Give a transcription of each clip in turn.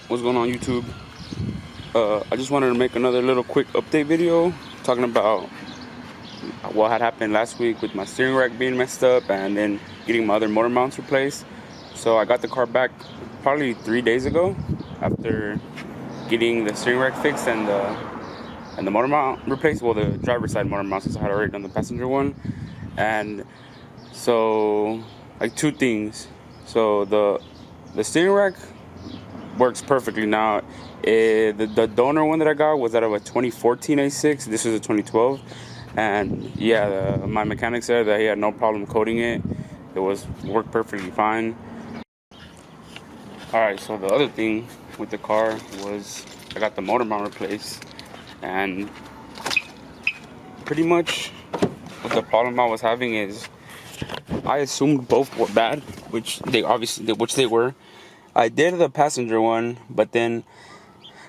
What's going on, YouTube? I just wanted to make another little quick update video talking about what had happened last week with my steering rack being messed up and then getting my other motor mounts replaced. So I got the car back probably 3 days ago after getting the steering rack fixed and the motor mount replaced. Well, the driver's side motor mount, since I had already done the passenger one. And so, like, two things. So the steering rack works perfectly now. The donor one that I got was out of a 2014 A6. This is a 2012, and yeah, my mechanic said that he had no problem coating it. It worked perfectly fine. All right, so the other thing with the car was I got the motor mount replaced, and pretty much what the problem I was having is I assumed both were bad, which they were. I did the passenger one, but then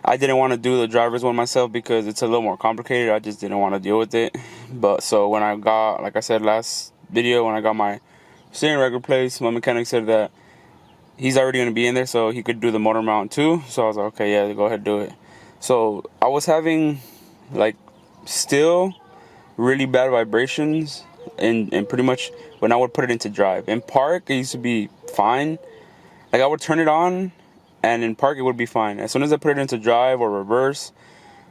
I didn't want to do the driver's one myself because it's a little more complicated. I just didn't want to deal with it. But so when I got, like I said last video, when I got my steering rack replaced, my mechanic said that he's already going to be in there, so he could do the motor mount too. So I was like, okay, yeah, go ahead, do it. So I was having, like, still really bad vibrations, and pretty much when I would put it into drive. In park, it used to be fine. Like, I would turn it on, and in park it would be fine. As soon as I put it into drive or reverse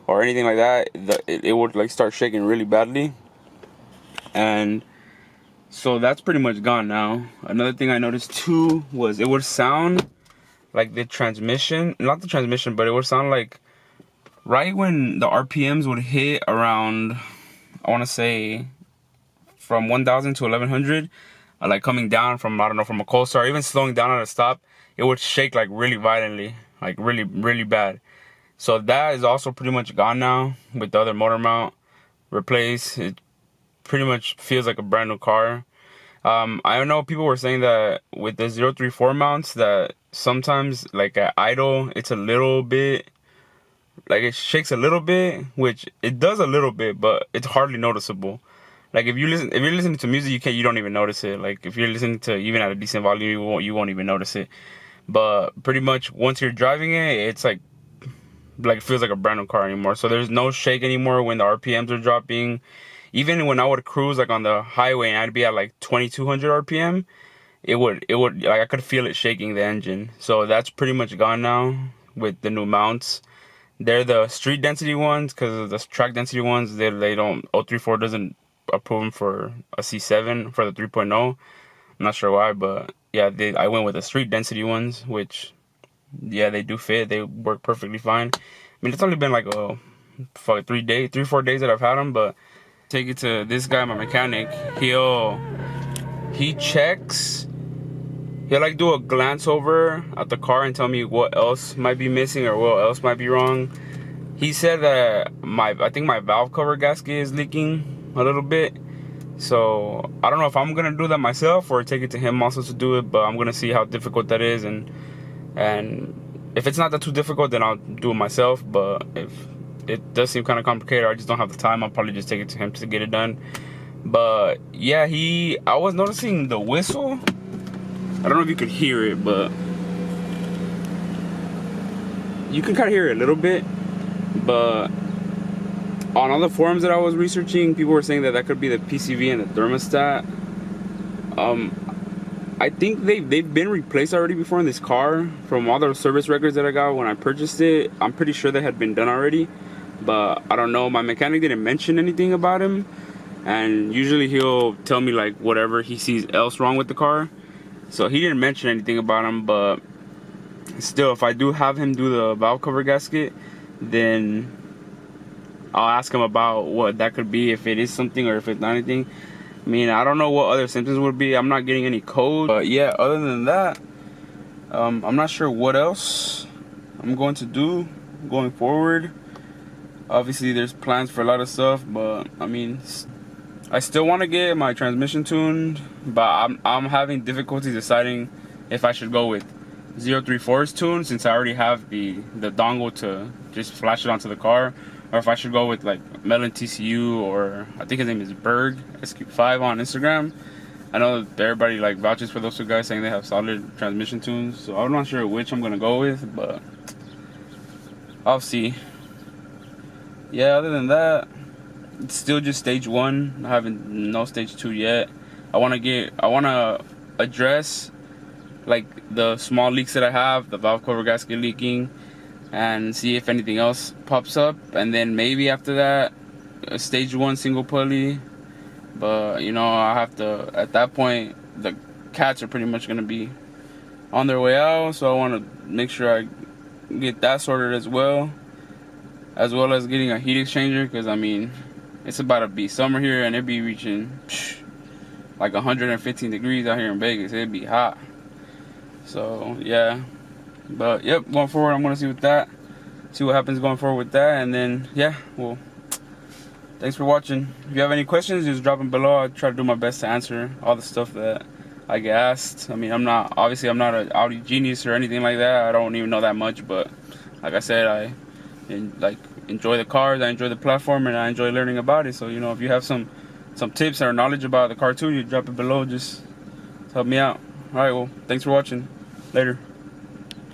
or anything like that, it would, like, start shaking really badly. And so that's pretty much gone now. Another thing I noticed too was it would sound like the transmission, not the transmission, but it would sound like right when the RPMs would hit around, I want to say from 1,000 to 1,100, like coming down from, I don't know, from a cold start, even slowing down at a stop, it would shake like really violently, like really, really bad. So that is also pretty much gone now with the other motor mount replaced. It pretty much feels like a brand new car. I know people were saying that with the 034 mounts that sometimes, like, at idle, it's a little bit, like, it shakes a little bit, which it does a little bit, but it's hardly noticeable. Like, if you're listening to music, you don't even notice it. Like, if you're listening to even at a decent volume, you won't even notice it. But pretty much once you're driving it, it's like it feels like a brand new car anymore. So there's no shake anymore when the RPMs are dropping. Even when I would cruise like on the highway and I'd be at like 2,200 RPM, it would like, I could feel it shaking the engine. So that's pretty much gone now with the new mounts. They're the street density ones, because the track density ones, they don't, 034 doesn't approve them for a C7 for the 3.0. I'm not sure why, but yeah, I went with the street density ones, which, yeah, they do fit. They work perfectly fine. I mean, it's only been like 3-4 days that I've had them, but take it to this guy, my mechanic. He checks. He'll like do a glance over at the car and tell me what else might be missing or what else might be wrong. He said that I think my valve cover gasket is leaking a little bit. So I don't know if I'm gonna do that myself or take it to him also to do it, but I'm gonna see how difficult that is, and if it's not that too difficult, then I'll do it myself. But if it does seem kind of complicated, I just don't have the time, I'll probably just take it to him to get it done. But yeah, I was noticing the whistle. I don't know if you could hear it, but you can kind of hear it a little bit. But on all the forums that I was researching, people were saying that could be the PCV and the thermostat. I think they've been replaced already before in this car. From all the service records that I got when I purchased it, I'm pretty sure they had been done already. But I don't know, my mechanic didn't mention anything about him. And usually he'll tell me like whatever he sees else wrong with the car. So he didn't mention anything about him, but still, if I do have him do the valve cover gasket, then I'll ask him about what that could be, if it is something or if it's not anything. I mean, I don't know what other symptoms would be. I'm not getting any code. But yeah, other than that, I'm not sure what else I'm going to do going forward. Obviously, there's plans for a lot of stuff, but I mean, I still want to get my transmission tuned, but I'm having difficulty deciding if I should go with 034's tune, since I already have the dongle to just flash it onto the car, or if I should go with like Melon TCU, or I think his name is Berg SQ5 on Instagram. I know that everybody like vouches for those two guys, saying they have solid transmission tunes, so I'm not sure which I'm gonna go with, but I'll see. Yeah, other than that, it's still just stage 1. I haven't no stage 2 yet. I want to address like the small leaks that I have, the valve cover gasket leaking, and see if anything else pops up, and then maybe after that a stage 1 single pulley. But you know, I have to, at that point the cats are pretty much going to be on their way out, so I want to make sure I get that sorted as well as getting a heat exchanger, because I mean, it's about to be summer here and it'd be reaching like 115 degrees out here in Vegas. It'd be hot. So yeah, but yep, going forward I'm gonna see what happens going forward with that. And then yeah, well, thanks for watching. If you have any questions, just drop them below. I'll try to do my best to answer all the stuff that I get asked. I mean, I'm not an Audi genius or anything like that. I don't even know that much, but like I said, I enjoy the cars, I enjoy the platform, and I enjoy learning about it. So you know, if you have some tips or knowledge about the car too, you drop it below. Just help me out. All right, well, thanks for watching. Later.